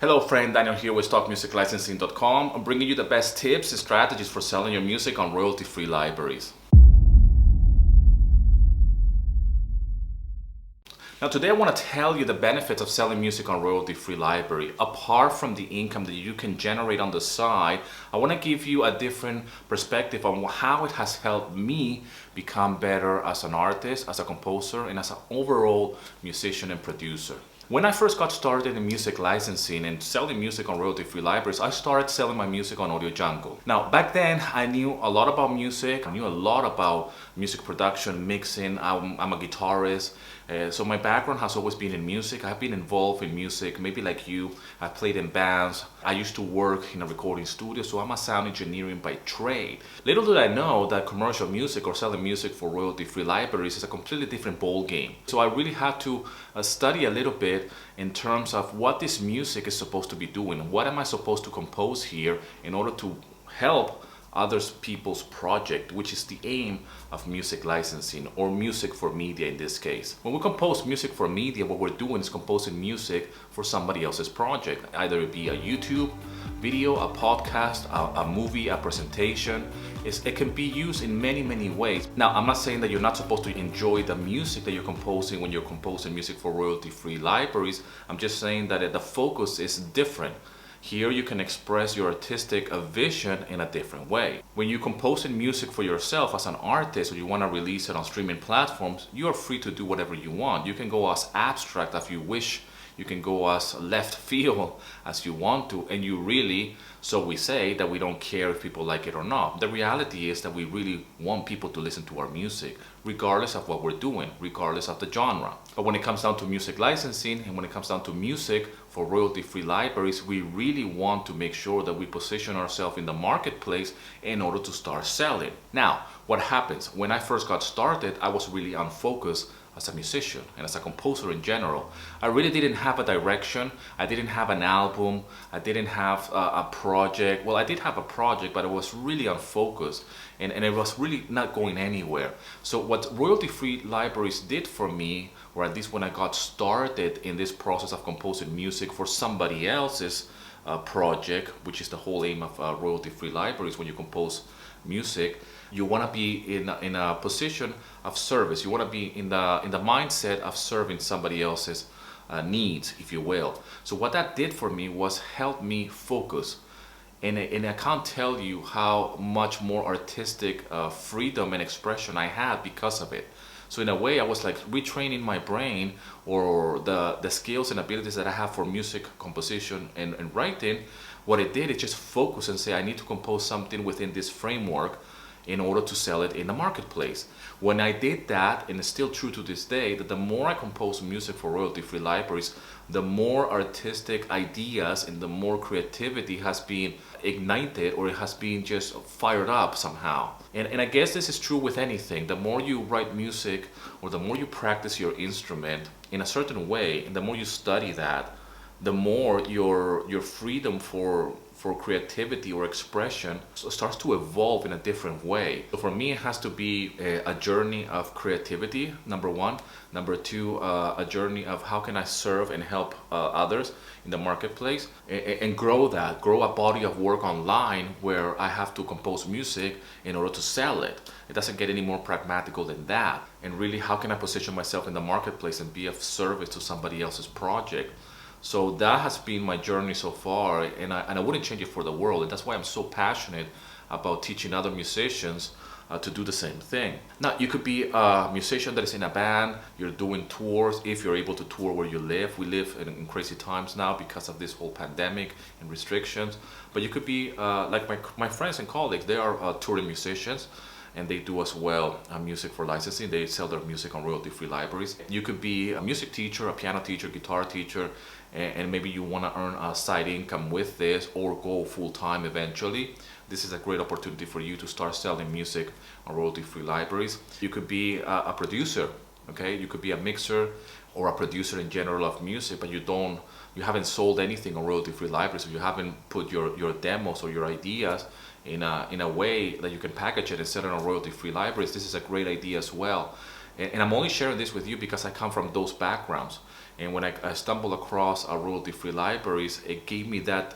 Hello friend, Daniel here with StockMusicLicensing.com. I'm bringing you the best tips and strategies for selling your music on royalty-free libraries. Now today I want to tell you the benefits of selling music on royalty-free library. Apart from the income that you can generate on the side, I want to give you a different perspective on how it has helped me become better as an artist, as a composer, and as an overall musician and producer. When I first got started in music licensing and selling music on royalty-free libraries, I started selling my music on Audio Jungle. Now, back then, I knew a lot about music. I knew a lot about music production, mixing. I'm a guitarist. So my background has always been in music. I've been involved in music, maybe like you. I've played in bands. I used to work in a recording studio, so I'm a sound engineer by trade. Little did I know that commercial music or selling music for royalty-free libraries is a completely different ball game. So I really had to study a little bit in terms of what this music is supposed to be doing. What am I supposed to compose here in order to help other people's project, which is the aim of music licensing or music for media in this case. When we compose music for media, what we're doing is composing music for somebody else's project, either it be a YouTube video, a podcast, a movie, a presentation. It can be used in many ways. Now, I'm not saying that you're not supposed to enjoy the music that you're composing when you're composing music for royalty-free libraries. I'm just saying that the focus is different. Here you can express your artistic vision in a different way. When you're composing music for yourself as an artist or you want to release it on streaming platforms, you are free to do whatever you want. You can go as abstract as you wish. You can go as left field as you want to, and you really, so we say, that we don't care if people like it or not. The reality is that we really want people to listen to our music, regardless of what we're doing, regardless of the genre. But when it comes down to music licensing and when it comes down to music for royalty-free libraries, we really want to make sure that we position ourselves in the marketplace in order to start selling. Now, what happens? When I first got started, I was really unfocused as a musician and as a composer in general. I really didn't have a direction. I didn't have an album. I didn't have a project. Well, I did have a project, but it was really unfocused and it was really not going anywhere. So what royalty-free libraries did for me, or at least when I got started in this process of composing music for somebody else's project, which is the whole aim of royalty-free libraries. When you compose music, you want to be in a position of service. You want to be in the mindset of serving somebody else's needs, if you will. So what that did for me was help me focus. And I can't tell you how much more artistic freedom and expression I had because of it. So in a way, I was like retraining my brain, or the skills and abilities that I have for music composition and writing. What it did is just focus and say, I need to compose something within this framework in order to sell it in the marketplace. When I did that, and it's still true to this day, that the more I compose music for royalty-free libraries, the more artistic ideas and the more creativity has been ignited, or it has been just fired up somehow. And I guess this is true with anything. The more you write music, or the more you practice your instrument in a certain way, and the more you study that, the more your freedom for creativity or expression starts to evolve in a different way. So for me, it has to be a journey of creativity, number one. Number two, a journey of how can I serve and help others in the marketplace, and grow a body of work online where I have to compose music in order to sell it. It doesn't get any more pragmatical than that. And really, how can I position myself in the marketplace and be of service to somebody else's project? So that has been my journey so far, and I wouldn't change it for the world. And that's why I'm so passionate about teaching other musicians to do the same thing. Now, you could be a musician that is in a band, you're doing tours, if you're able to tour where you live. We live in crazy times now because of this whole pandemic and restrictions. But you could be like my friends and colleagues, they are touring musicians, and they do as well music for licensing. They sell their music on royalty-free libraries. You could be a music teacher, a piano teacher, guitar teacher, and maybe you want to earn a side income with this, or go full-time eventually. This is a great opportunity for you to start selling music on royalty-free libraries. You could be a producer, okay? You could be a mixer or a producer in general of music, but you haven't sold anything on royalty-free libraries, so you haven't put your demos or your ideas in a way that you can package it and sell it on royalty-free libraries. This is a great idea as well. And I'm only sharing this with you because I come from those backgrounds. And when I stumbled across a royalty-free libraries, it gave me that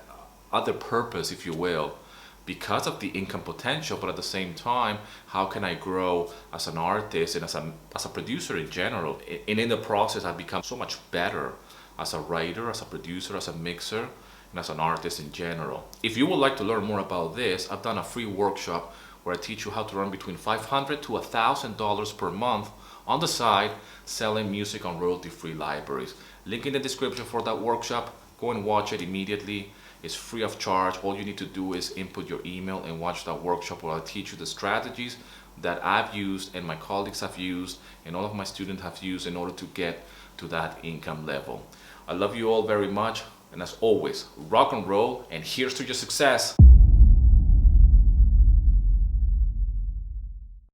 other purpose, if you will, because of the income potential, but at the same time, how can I grow as an artist and as a producer in general? And in the process, I've become so much better as a writer, as a producer, as a mixer, and as an artist in general. If you would like to learn more about this, I've done a free workshop where I teach you how to earn between $500 to $1,000 per month on the side selling music on royalty-free libraries. Link in the description for that workshop. Go and watch it immediately. It's free of charge. All you need to do is input your email and watch that workshop where I'll teach you the strategies that I've used and my colleagues have used and all of my students have used in order to get to that income level. I love you all very much, and as always, rock and roll, and here's to your success.